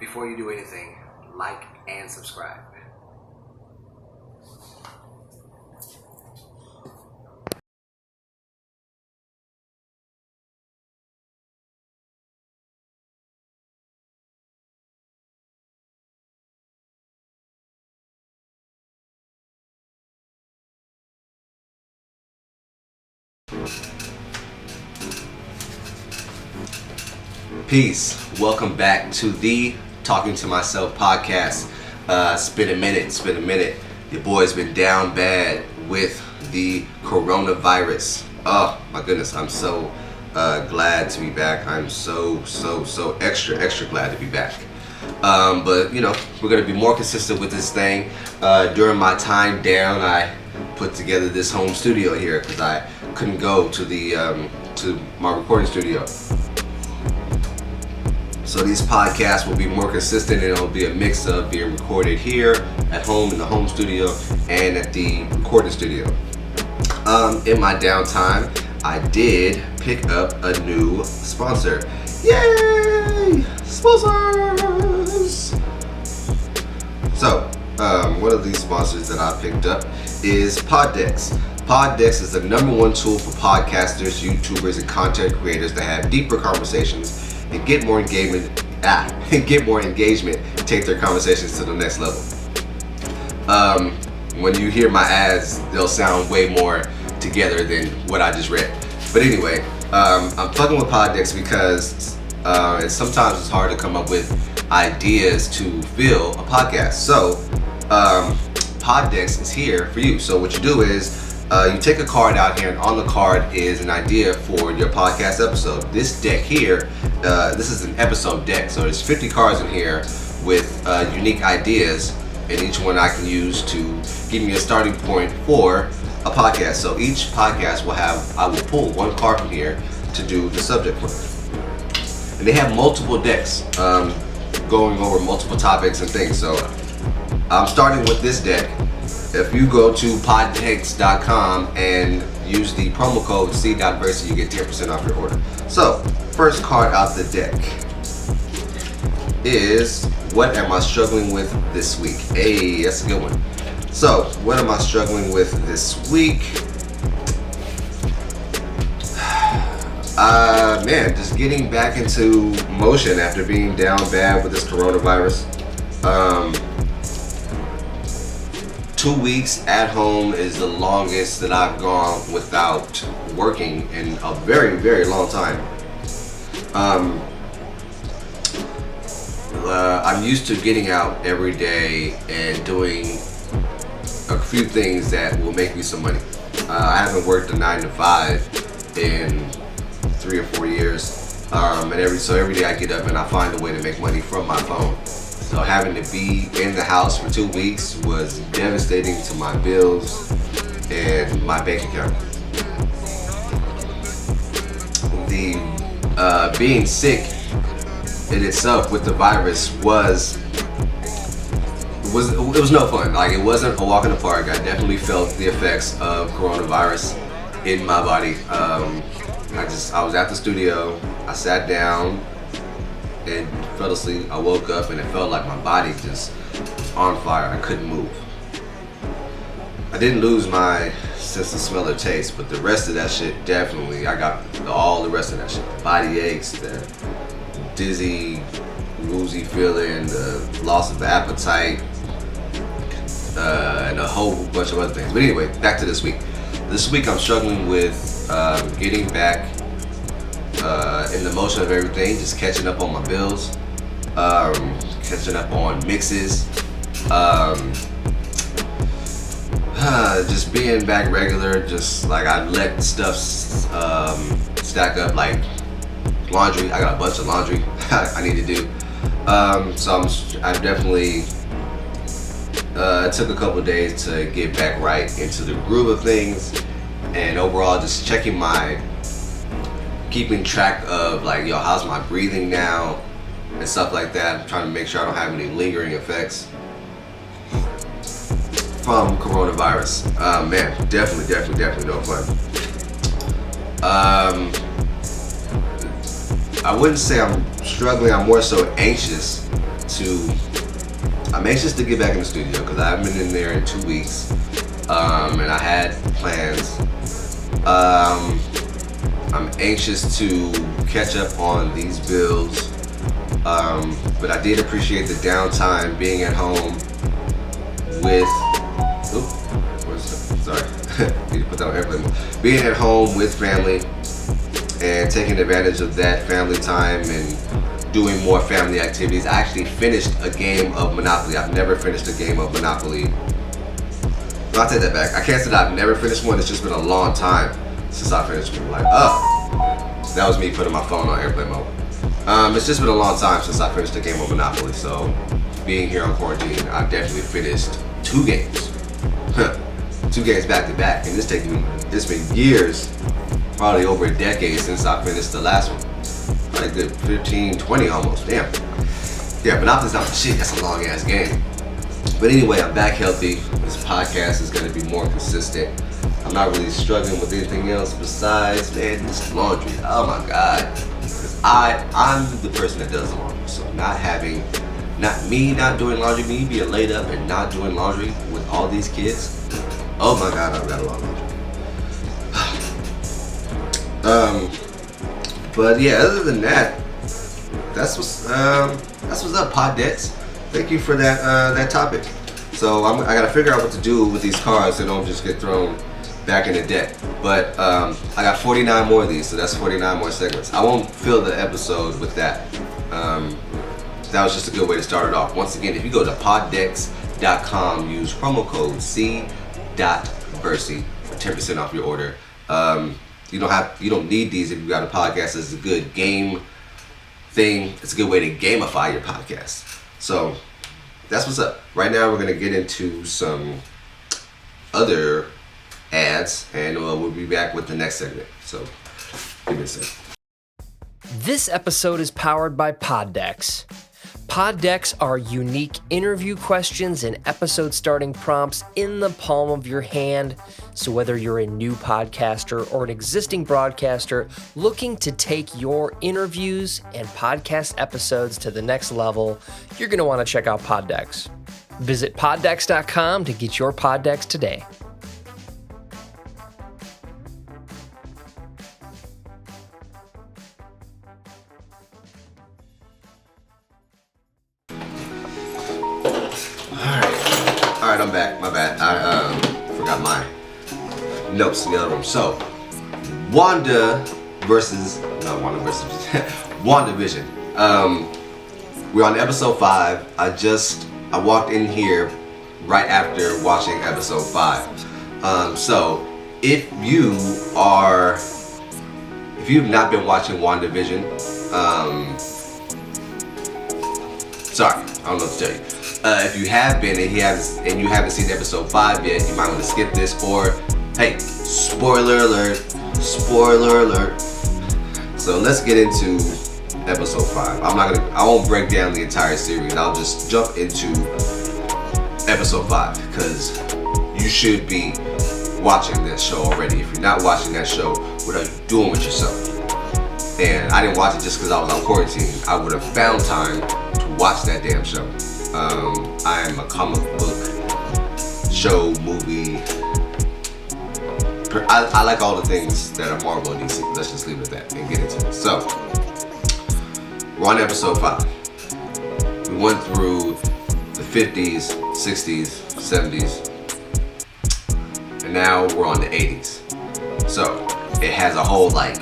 before you do anything, like and subscribe. Peace. Welcome back to the Talking to Myself podcast. It's been a minute. Your boy's been down bad with the coronavirus. Oh my goodness, I'm so glad to be back. I'm so extra glad to be back. But you know, we're gonna be more consistent with this thing. During my time down, I put together this home studio here because I couldn't go to the to my recording studio. So these podcasts will be more consistent, and it'll be a mix of being recorded here at home in the home studio and at the recording studio. In my downtime, I did pick up a new sponsor. Yay! Sponsors! So, one of these sponsors that I picked up is Poddex. Poddex is the #1 tool for podcasters, YouTubers, and content creators to have deeper conversations and get more engagement. Take their conversations to the next level. When you hear my ads, they'll sound way more together than what I just read. But anyway, I'm fucking with Poddex because sometimes it's hard to come up with ideas to fill a podcast. So Poddex is here for you. So what you do is you take a card out here, and on the card is an idea for your podcast episode. This deck here, this is an episode deck, so there's 50 cards in here with unique ideas, and each one I can use to give me a starting point for a podcast. So each podcast I will pull one card from here to do the subject for. And they have multiple decks going over multiple topics and things. So I'm starting with this deck. If you go to poddex.com and use the promo code C.Versa, you get 10% off your order. So, first card out the deck is What Am I Struggling With This Week? Hey, that's a good one. So, what am I struggling with this week? Man, just getting back into motion after being down bad with this coronavirus. 2 weeks at home is the longest that I've gone without working in a very, very long time. I'm used to getting out every day and doing a few things that will make me some money. I haven't worked a 9 to 5 in 3 or 4 years. And every day I get up and I find a way to make money from my phone. So having to be in the house for 2 weeks was devastating to my bills and my bank account. The being sick in itself with the virus was no fun. Like, it wasn't a walk in the park. I definitely felt the effects of coronavirus in my body. I was at the studio. I sat down and fell asleep. I woke up and it felt like my body just was on fire. I couldn't move. I didn't lose my sense of smell or taste, but the rest of that shit definitely, I got all the rest of that shit. The body aches, the dizzy, woozy feeling, the loss of appetite, and a whole bunch of other things. But anyway, back to this week. This week I'm struggling with getting back in the motion of everything, just catching up on my bills, catching up on mixes, just being back regular. Just like, I let stuff stack up, like laundry. I got a bunch of laundry I need to do. So I definitely it took a couple of days to get back right into the groove of things, and overall just keeping track of, like, yo, how's my breathing now and stuff like that. I'm trying to make sure I don't have any lingering effects from coronavirus. Man, definitely no fun. I wouldn't say I'm struggling. I'm more so anxious to get back in the studio because I haven't been in there in 2 weeks, and I had plans. I'm anxious to catch up on these bills, but I did appreciate the downtime, being at home with. Sorry, need to put that on airplane mode. Being at home with family and taking advantage of that family time and doing more family activities. I actually finished a game of Monopoly. I've never finished a game of Monopoly. No, I'll take that back. I can't say that I've never finished one. It's just been a long time since I finished one. Like, that was me putting my phone on airplane mode. It's just been a long time since I finished a game of Monopoly. So, being here on quarantine, I definitely finished 2 games. 2 games back to back, and it's been years, probably over a decade since I finished the last one. Like good 15, 20 almost, damn. Yeah, Monopoly's not shit, that's a long ass game. But anyway, I'm back healthy. This podcast is gonna be more consistent. I'm not really struggling with anything else besides, man, this laundry. Oh my God. Because I'm the person that does the laundry. So not doing laundry, me being laid up and not doing laundry with all these kids. Oh my God, I've got a lot of laundry. But yeah, other than that, that's what's up, Pod Decks. Thank you for that topic. So I gotta figure out what to do with these cards so they don't just get thrown back in the deck. But I got 49 more of these, so that's 49 more segments. I won't fill the episode with that. That was just a good way to start it off. Once again, if you go to poddex.com, use promo code C.Versi for 10% off your order. You don't need these if you got a podcast. It's a good game thing. It's a good way to gamify your podcast. So that's what's up. Right now we're gonna get into some other ads, and we'll be back with the next segment. So give me a sec. This episode is powered by Poddex. Poddex are unique interview questions and episode starting prompts in the palm of your hand. So whether you're a new podcaster or an existing broadcaster looking to take your interviews and podcast episodes to the next level, you're going to want to check out Poddex. Visit poddex.com to get your Poddex today. Alright, I'm back. My bad. I forgot my notes in the other room. So, Wanda Vision. We're on episode 5. I walked in here right after watching episode 5. So, if you've not been watching Wanda Vision, sorry, I don't know what to tell you. If you have been and you haven't seen episode 5 yet, you might want to skip this, or hey, spoiler alert. So let's get into episode 5. I won't break down the entire series. I'll just jump into episode 5 because you should be watching this show already. If you're not watching that show, what are you doing with yourself? And I didn't watch it just because I was on quarantine. I would have found time to watch that damn show. I am a comic book, show, movie. I like all the things that are Marvel and DC. Let's just leave it at that and get into it. So, we're on episode 5. We went through the 50s, 60s, 70s, and now we're on the 80s. So, it has a whole like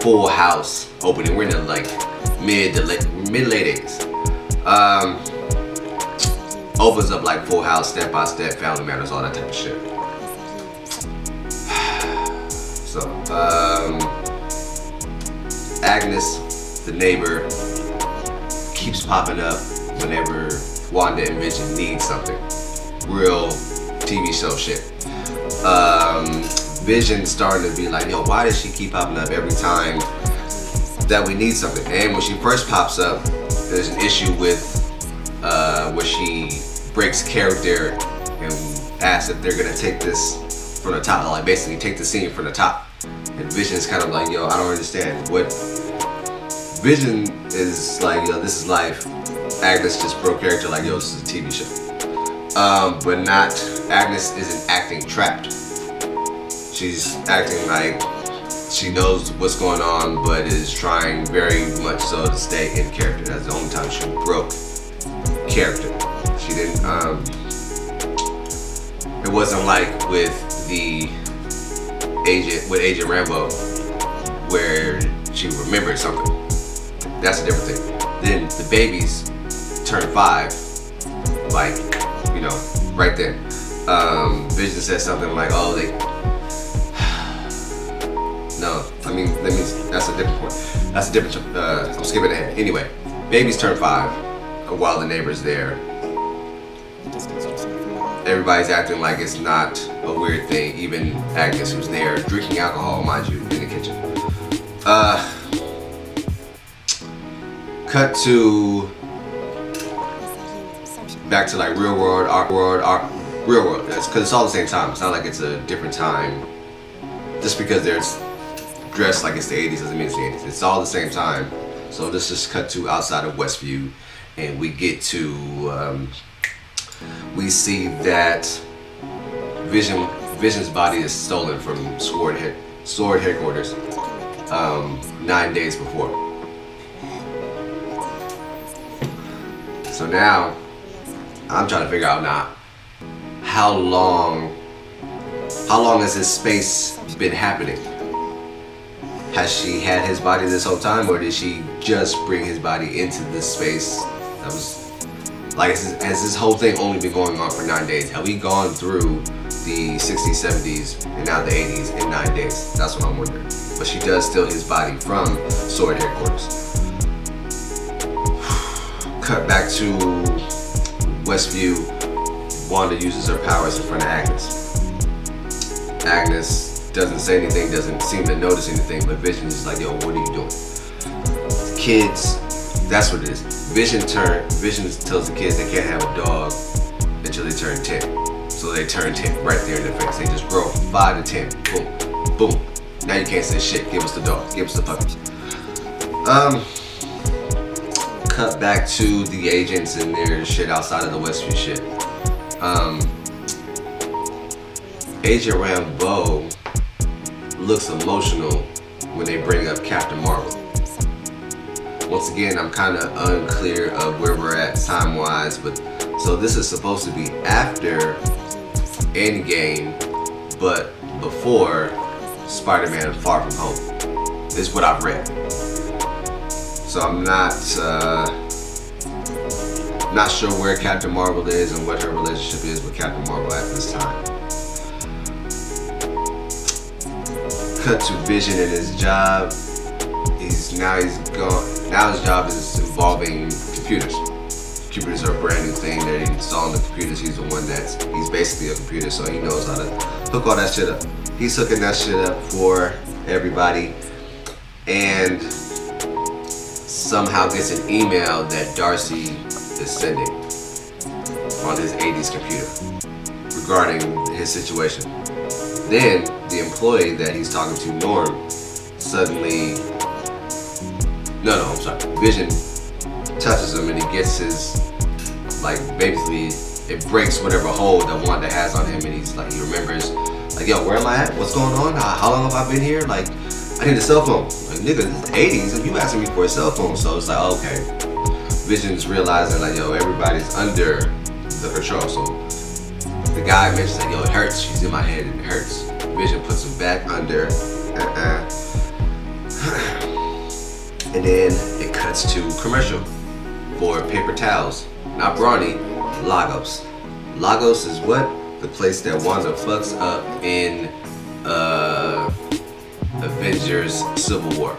Full House opening. We're in the like mid late 80s. Opens up like Full House, Step by Step, Family Matters, all that type of shit. So, Agnes, the neighbor, keeps popping up whenever Wanda and Vision need something. Real TV show shit. Vision's starting to be like, yo, why does she keep popping up every time that we need something? And when she first pops up, there's an issue with where she breaks character and asks if they're gonna take this from the top, like basically take the scene from the top. And Vision's kind of like, yo, I don't understand. Vision is like, yo, this is life. Agnes just broke character like, yo, this is a TV show. But not, Agnes isn't acting trapped. She's acting like she knows what's going on, but is trying very much so to stay in character. That's the only time she broke character. She didn't, it wasn't like with Agent Rambo, where she remembered something. That's a different thing. Then the babies turn 5, like, you know, right then. Vision said something like, oh, no, I mean, that's a different point. That's a different, I'm skipping ahead. Anyway, babies turn 5 while the neighbor's there. Everybody's acting like it's not a weird thing. Even Agnes, who's there drinking alcohol, mind you, in the kitchen. Cut to back to like real world, real world. Because it's all the same time. It's not like it's a different time. Just because they're dressed like it's the 80s doesn't mean it's the 80s. It's all the same time. So let's just cut to outside of Westview, and we get to we see that Vision's body is stolen from Sword headquarters 9 days before. So now I'm trying to figure out now how long has this space been happening? Has she had his body this whole time, or did she just bring his body into this space? That was like, has this whole thing only been going on for 9 days? Have we gone through the 60s, 70s, and now the 80s in 9 days? That's what I'm wondering. But she does steal his body from Sword headquarters. Cut back to Westview. Wanda uses her powers in front of Agnes. Agnes doesn't say anything, doesn't seem to notice anything, but Vision is like, yo, what are you doing? Kids, that's what it is. Vision tells the kids they can't have a dog until they turn 10. So they turn 10 right there in their face. They just grow from 5 to 10. Boom, boom. Now you can't say shit. Give us the dog. Give us the puppy. Cut back to the agents and their shit outside of the Westview shit. Agent Rambo looks emotional when they bring up Captain Marvel. Once again, I'm kind of unclear of where we're at time-wise, but so this is supposed to be after Endgame, but before Spider-Man Far From Home, is what I've read. So I'm not sure where Captain Marvel is and what her relationship is with Captain Marvel at this time. Cut to Vision and his job. He's gone. Now his job is involving computers. Computers are a brand new thing. They're installing the computers. He's the one he's basically a computer, so he knows how to hook all that shit up. He's hooking that shit up for everybody, and somehow gets an email that Darcy is sending on his 80s computer regarding his situation. Then the employee that he's talking to, Norm, suddenly, Vision touches him and he gets his, like, basically it breaks whatever hold that Wanda has on him, and he's like, he remembers, like, yo, where am I at? What's going on? How long have I been here? Like, I need a cell phone. Like, nigga, it's the 80s and you asking me for a cell phone. So it's like, okay. Vision's realizing, like, yo, everybody's under the control. So the guy mentions, like, yo, it hurts. She's in my head and it hurts. Vision puts him back under. And then it cuts to commercial for paper towels. Not Brawny, Lagos. Lagos is what? The place that Wanda fucks up in Avengers Civil War.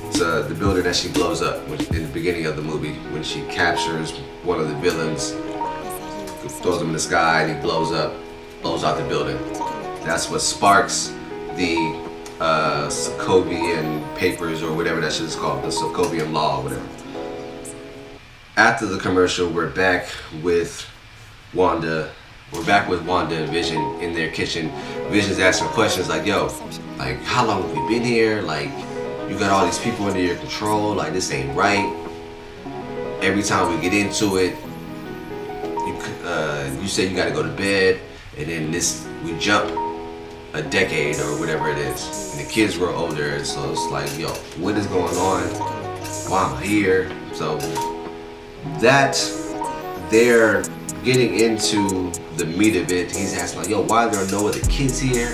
It's the building that she blows up in the beginning of the movie when she captures one of the villains, throws him in the sky, and he blows out the building. That's what sparks the Sokovian papers, or whatever that shit is called, the Sokovian law or whatever. After the commercial, we're back with Wanda and Vision in their kitchen. Vision's asking questions like, yo, like, how long have we been here? Like, you got all these people under your control, like this ain't right. Every time we get into it, you say you gotta go to bed, and then we jump a decade or whatever it is, and the kids grow older, so it's like, yo, what is going on? Why am I here? So that they're getting into the meat of it. He's asking like, yo, why are there no other kids here?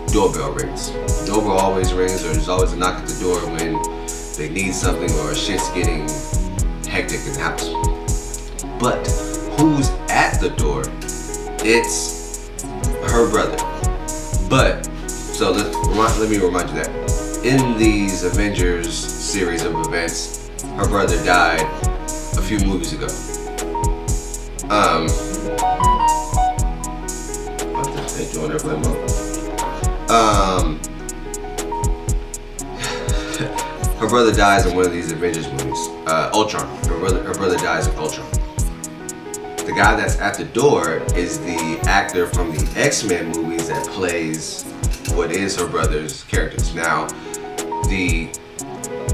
Doorbell rings. Doorbell always rings, or there's always a knock at the door when they need something or shit's getting hectic in the house. But who's at the door? It's her brother. But so let me remind you that in these Avengers series of events, her brother died a few movies ago. They joined airplane mode. Her brother dies in one of these Avengers movies. Ultron. Her brother dies in Ultron. The guy that's at the door is the actor from the X-Men movies that plays what is her brother's characters. Now, the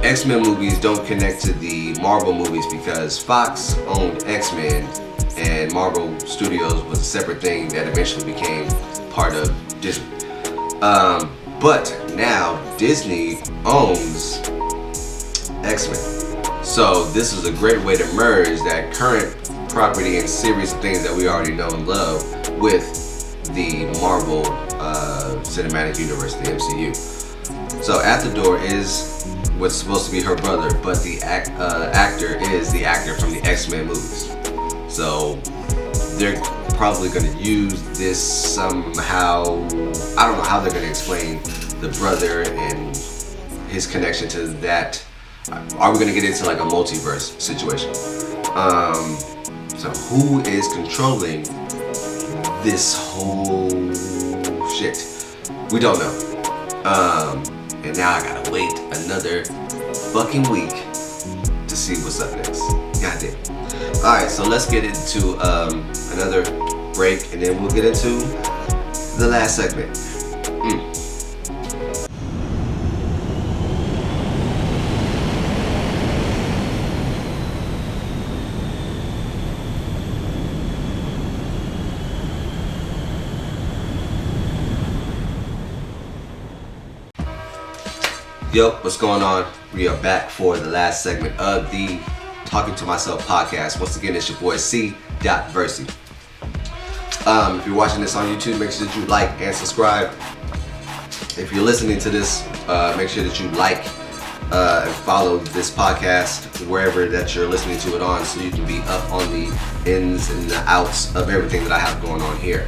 X-Men movies don't connect to the Marvel movies because Fox owned X-Men and Marvel Studios was a separate thing that eventually became part of Disney. But now Disney owns X-Men. So this is a great way to merge that current property and series of things that we already know and love with the Marvel Cinematic Universe, the MCU. So at the door is what's supposed to be her brother, but the actor is the actor from the X-Men movies. So they're probably going to use this somehow. I don't know how they're going to explain the brother and his connection to that. Are we going to get into like a multiverse situation? So who is controlling this whole shit? We don't know. And now I gotta wait another fucking week to see what's up next. Goddamn. Alright, so let's get into another break, and then we'll get into the last segment. Yo, what's going on? We are back for the last segment of the Talking to Myself podcast. Once again, it's your boy C.Versy. If you're watching this on YouTube, make sure that you like and subscribe. If you're listening to this, make sure that you like and follow this podcast wherever that you're listening to it on, so you can be up on the ins and the outs of everything that I have going on here.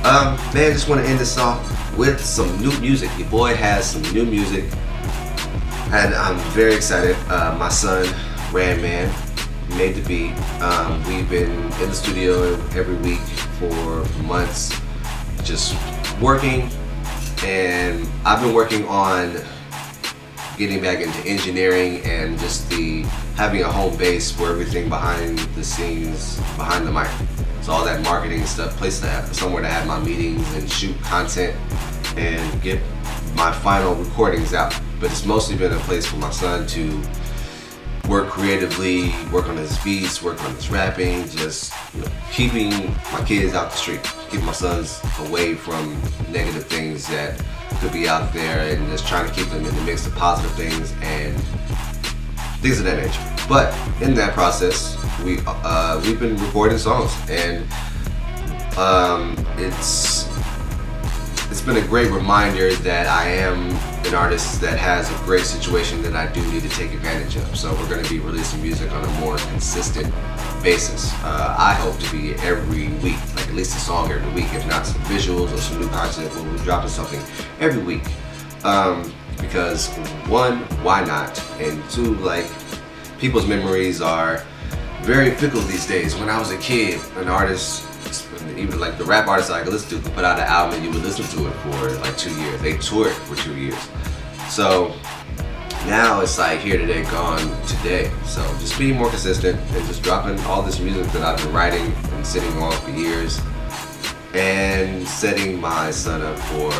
Man, I just want to end this off with some new music. Your boy has some new music, and I'm very excited. My son, Randman, made the beat. We've been in the studio every week for months, just working, and I've been working on getting back into engineering and just having a home base for everything behind the scenes, behind the mic. So all that marketing stuff, somewhere to have my meetings and shoot content and get my final recordings out. But it's mostly been a place for my son to work creatively, work on his beats, work on his rapping, just keeping my kids out the street, keeping my sons away from negative things that could be out there, and just trying to keep them in the mix of positive things and things of that nature. But in that process, we've been recording songs, and it's been a great reminder that I am an artist that has a great situation that I do need to take advantage of. So we're going to be releasing music on a more consistent basis. I hope to be every week, like at least a song every week, if not some visuals or some new content. We'll be dropping something every week. Because one, why not? And two, like, people's memories are very fickle these days. When I was a kid, an artist, even like the rap artists I could listen to, put out an album and you would listen to it for like 2 years. They toured for 2 years. So now it's like here today, gone today. So just being more consistent and just dropping all this music that I've been writing and sitting on for years. and setting my son up for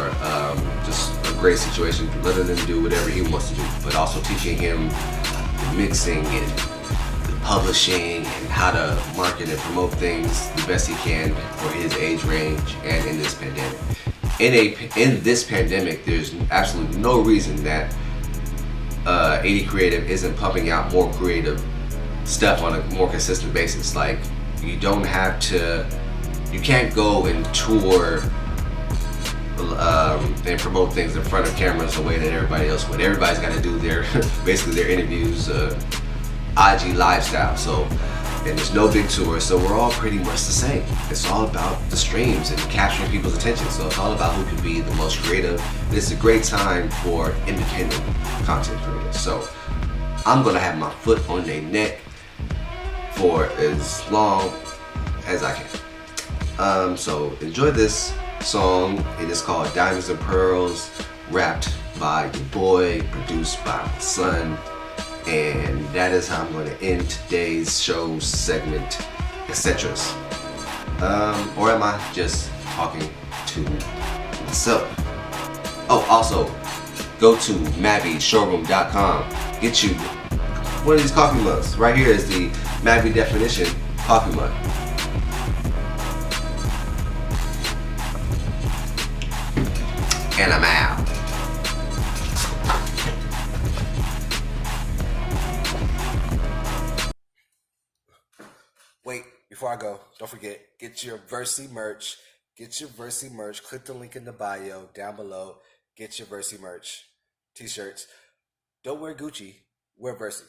just a great situation, letting him do whatever he wants to do, but also teaching him the mixing and the publishing and how to market and promote things the best he can for his age range and in this pandemic. In this pandemic, there's absolutely no reason that 80 Creative isn't pumping out more creative stuff on a more consistent basis. Like, you can't go and tour and promote things in front of cameras the way that everybody else would. Everybody's got to do their basically their interviews, IG lifestyle. So, and there's no big tour, so we're all pretty much the same. It's all about the streams and capturing people's attention. So it's all about who can be the most creative. It's a great time for independent content creators. So I'm gonna have my foot on their neck for as long as I can. So enjoy this song. It is called Diamonds and Pearls, rapped by your boy, produced by my son. And that is how I'm going to end today's show segment, etc. Or am I just talking to myself? Oh, also, go to MabbyShowroom.com. Get you one of these coffee mugs. Right here is the Mabby Definition coffee mug. And I'm out. Wait, before I go, don't forget, get your Versi merch. Get your Versi merch. Click the link in the bio down below. Get your Versi merch. T-shirts. Don't wear Gucci. Wear Versi.